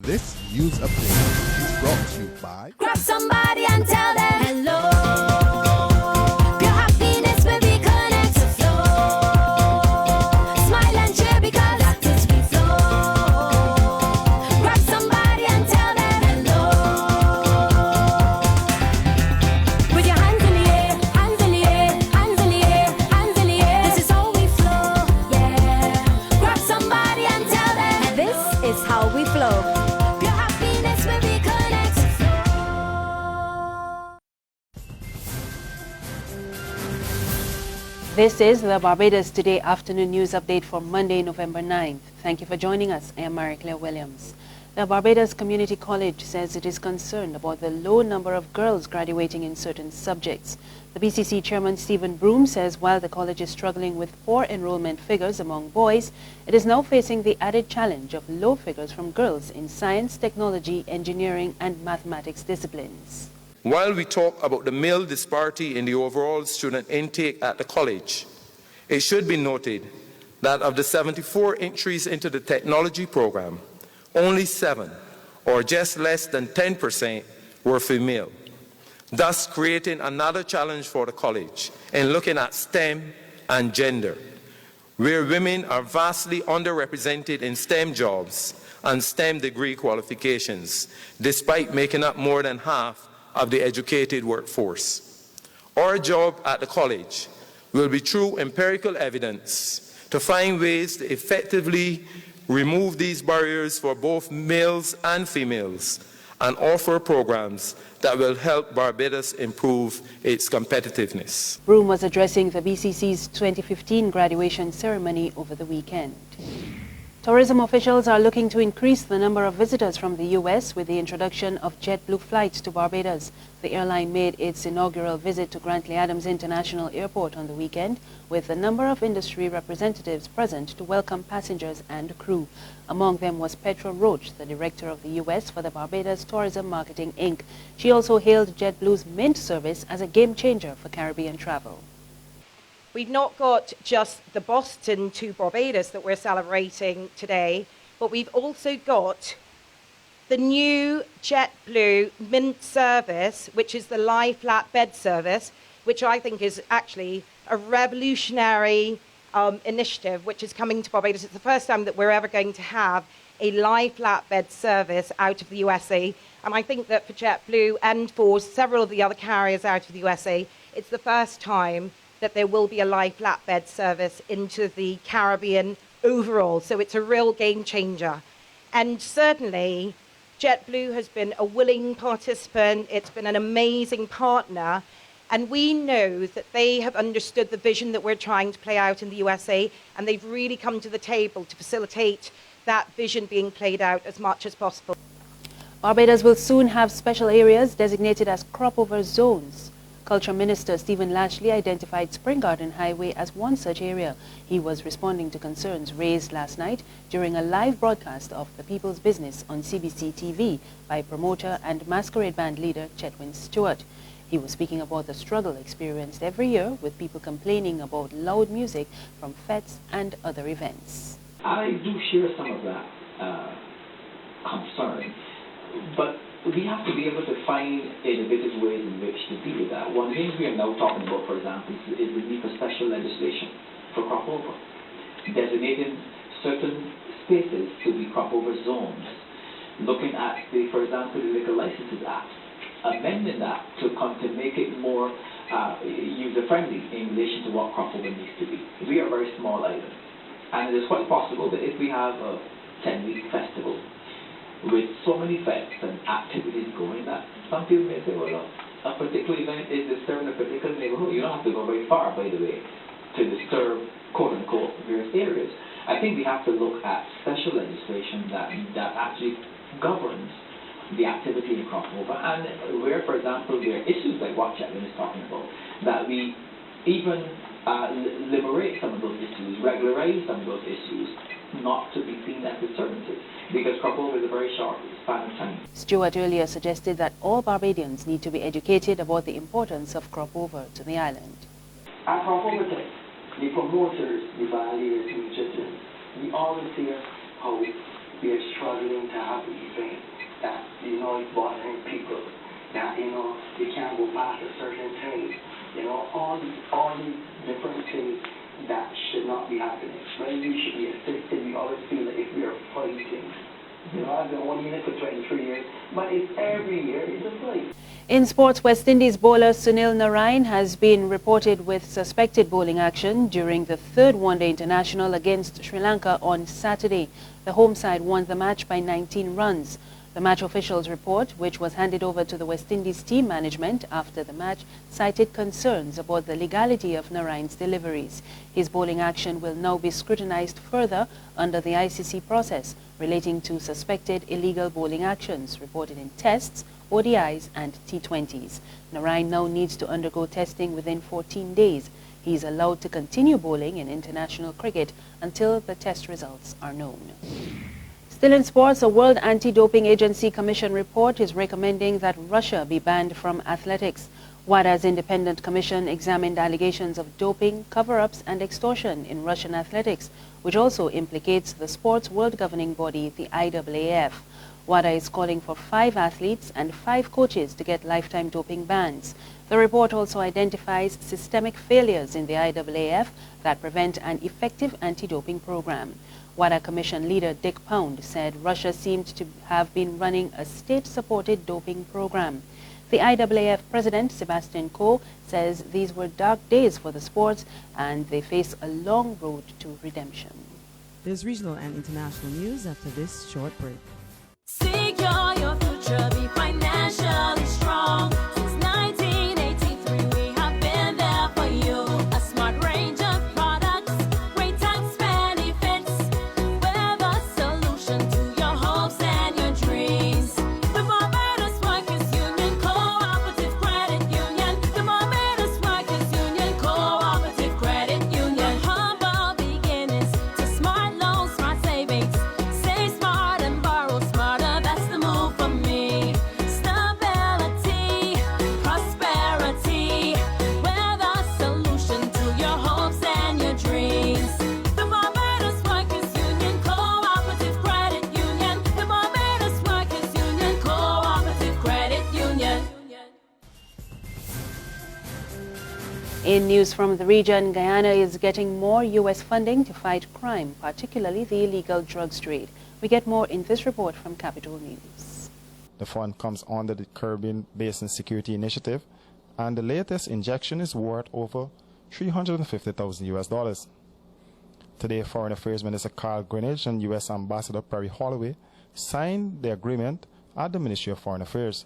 This news update is brought to you by Grab somebody and tell them hello. Your happiness will be connected to flow. Smile and cheer because that is we flow. Grab somebody and tell them hello. With your hands in the air, hands in the air, hands in the air, hands in the air. This is how we flow, yeah. Grab somebody and tell them this is how we flow. This is the Barbados Today afternoon news update for Monday, November 9th. Thank you for joining us. I am Marie-Claire Williams. The Barbados Community College says it is concerned about the low number of girls graduating in certain subjects. The BCC Chairman Stephen Broome says while the college is struggling with poor enrollment figures among boys, it is now facing the added challenge of low figures from girls in science, technology, engineering and mathematics disciplines. While we talk about the male disparity in the overall student intake at the college, it should be noted that of the 74 entries into the technology program, only 7, or just less than 10%, were female, thus creating another challenge for the college in looking at STEM and gender, where women are vastly underrepresented in STEM jobs and STEM degree qualifications, despite making up more than half of the educated workforce. Our job at the college will be through empirical evidence to find ways to effectively remove these barriers for both males and females and offer programs that will help Barbados improve its competitiveness. Broome was addressing the BCC's 2015 graduation ceremony over the weekend. Tourism officials are looking to increase the number of visitors from the U.S. with the introduction of JetBlue flights to Barbados. The airline made its inaugural visit to Grantley Adams International Airport on the weekend, with a number of industry representatives present to welcome passengers and crew. Among them was Petra Roach, the director of the U.S. for the Barbados Tourism Marketing, Inc. She also hailed JetBlue's Mint service as a game changer for Caribbean travel. We've not got just the Boston to Barbados that we're celebrating today, but we've also got the new JetBlue Mint service, which is the lie flat bed service, which I think is actually a revolutionary initiative which is coming to Barbados. It's the first time that we're ever going to have a lie flat bed service out of the USA, and I think that for JetBlue and for several of the other carriers out of the USA, it's the first time that there will be a lie flatbed service into the Caribbean overall. So it's a real game changer. And certainly, JetBlue has been a willing participant. It's been an amazing partner. And we know that they have understood the vision that we're trying to play out in the USA, and they've really come to the table to facilitate that vision being played out as much as possible. Barbados will soon have special areas designated as crop-over zones. Culture Minister Stephen Lashley identified Spring Garden Highway as one such area. He was responding to concerns raised last night during a live broadcast of The People's Business on CBC TV by promoter and masquerade band leader Chetwin Stewart. He was speaking about the struggle experienced every year with people complaining about loud music from fetes and other events. I do share some of that concern, but we have to be able to find innovative ways in which to deal with that. One thing we are now talking about, for example, is the need for special legislation for crop over, designating certain spaces to be crop over zones, looking at, for example, the Liquor Licenses Act, amending that to make it more user-friendly in relation to what crop over needs to be. We are a very small island, and it is quite possible that if we have a 10-week festival with so many fetes and activities going, that some people may say, well, look, a particular event is disturbing a particular neighborhood. You don't have to go very far, by the way, to disturb, quote-unquote, various areas. I think we have to look at special legislation that actually governs the activity in crop over, and where, for example, there are issues like what Chetwin is talking about, that we even liberate some of those issues, regularize some of those issues, not to be seen as disturbances, because crop over is a very short span of time. Stewart earlier suggested that all Barbadians need to be educated about the importance of crop over to the island. At crop over time, the promoters, the valuers, we always hear how we are struggling to have events noise bothering people, that, you know, you can't go past a certain thing. You know, all these different things that should not be happening. When we should be assisted, we always feel that if we are fighting. You know, I've been only in it for 23 years, but it's every year it's a fight. In sports, West Indies bowler Sunil Narine has been reported with suspected bowling action during the third one-day international against Sri Lanka on Saturday. The home side won the match by 19 runs. The match officials' report, which was handed over to the West Indies team management after the match, cited concerns about the legality of Narine's deliveries. His bowling action will now be scrutinized further under the ICC process relating to suspected illegal bowling actions reported in tests, ODIs and T20s. Narine now needs to undergo testing within 14 days. He is allowed to continue bowling in international cricket until the test results are known. Still in sports, a World Anti-Doping Agency Commission report is recommending that Russia be banned from athletics. WADA's independent commission examined allegations of doping, cover-ups and extortion in Russian athletics, which also implicates the sport's world governing body, the IAAF. WADA is calling for 5 athletes and 5 coaches to get lifetime doping bans. The report also identifies systemic failures in the IAAF that prevent an effective anti-doping program. WADA Commission leader Dick Pound said Russia seemed to have been running a state-supported doping program. The IAAF president, Sebastian Coe, says these were dark days for the sports and they face a long road to redemption. There's regional and international news after this short break. Secure your future, be financially strong. Since 1983, we have been there for you. A smart range of products, great tax benefits, with a solution to your hopes and your dreams. The Barbados Workers Union Cooperative Credit Union. The Barbados Workers Union Cooperative Credit Union. Humble beginnings to smart loans, smart savings. Save smart and borrow smarter. That's the move for me. Stability, prosperity, with a solution to your hopes and your dreams. The Barbados Workers Union Cooperative Credit Union. The Barbados Workers Union Cooperative Credit Union. In news from the region, Guyana is getting more U.S. funding to fight crime, particularly the illegal drugs trade. We get more in this report from Capital News. The fund comes under the Caribbean Basin Security Initiative, and the latest injection is worth over $350,000. Today, Foreign Affairs Minister Carl Greenidge and U.S. Ambassador Perry Holloway signed the agreement at the Ministry of Foreign Affairs.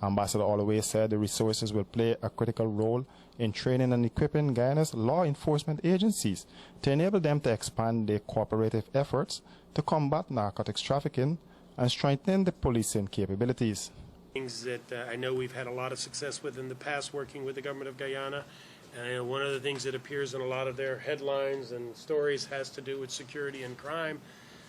Ambassador Holloway said the resources will play a critical role in training and equipping Guyana's law enforcement agencies to enable them to expand their cooperative efforts to combat narcotics trafficking and strengthen the policing capabilities. Things that I know we've had a lot of success with in the past working with the government of Guyana. And one of the things that appears in a lot of their headlines and stories has to do with security and crime.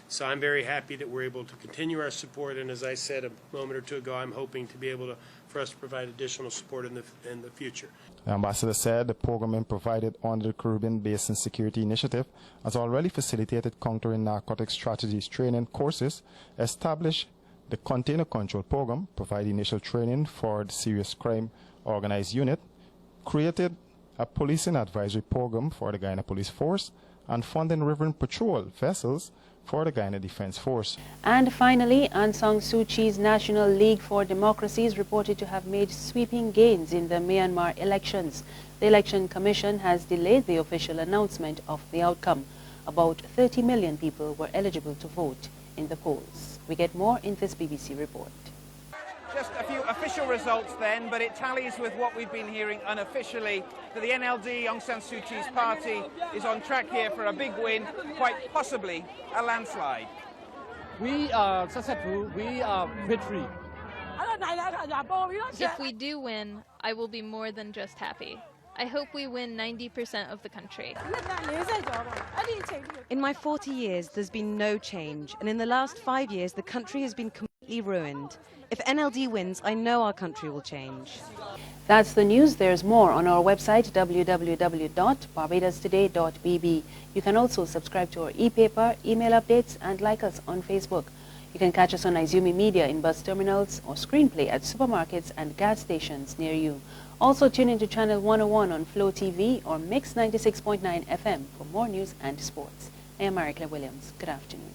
So I'm very happy that we're able to continue our support. And as I said a moment or two ago, I'm hoping to be able for us to provide additional support in the future. The ambassador said the program provided under the Caribbean Basin Security Initiative has already facilitated countering narcotics strategies training courses, established the Container Control Program, provide initial training for the Serious Crime Organized Unit, created a policing advisory program for the Guyana Police Force, and funding river patrol vessels for the Guyana Defense Force. And finally, Aung San Suu Kyi's National League for Democracy is reported to have made sweeping gains in the Myanmar elections. The Election Commission has delayed the official announcement of the outcome. About 30 million people were eligible to vote in the polls. We get more in this BBC report. Just a few official results then, but it tallies with what we've been hearing unofficially, that the NLD, Aung San Suu Kyi's party, is on track here for a big win, quite possibly a landslide. We are successful, we are victory. If we do win, I will be more than just happy. I hope we win 90% of the country. In my 40 years, there's been no change, and in the last 5 years, the country has been completely ruined. If NLD wins, I know our country will change. That's the news. There's more on our website, www.barbadostoday.bb. You can also subscribe to our e-paper, email updates, and like us on Facebook. You can catch us on Izumi Media in bus terminals or screenplay at supermarkets and gas stations near you. Also tune into Channel 101 on Flow TV or Mix 96.9 FM for more news and sports. I am Maricla Williams. Good afternoon.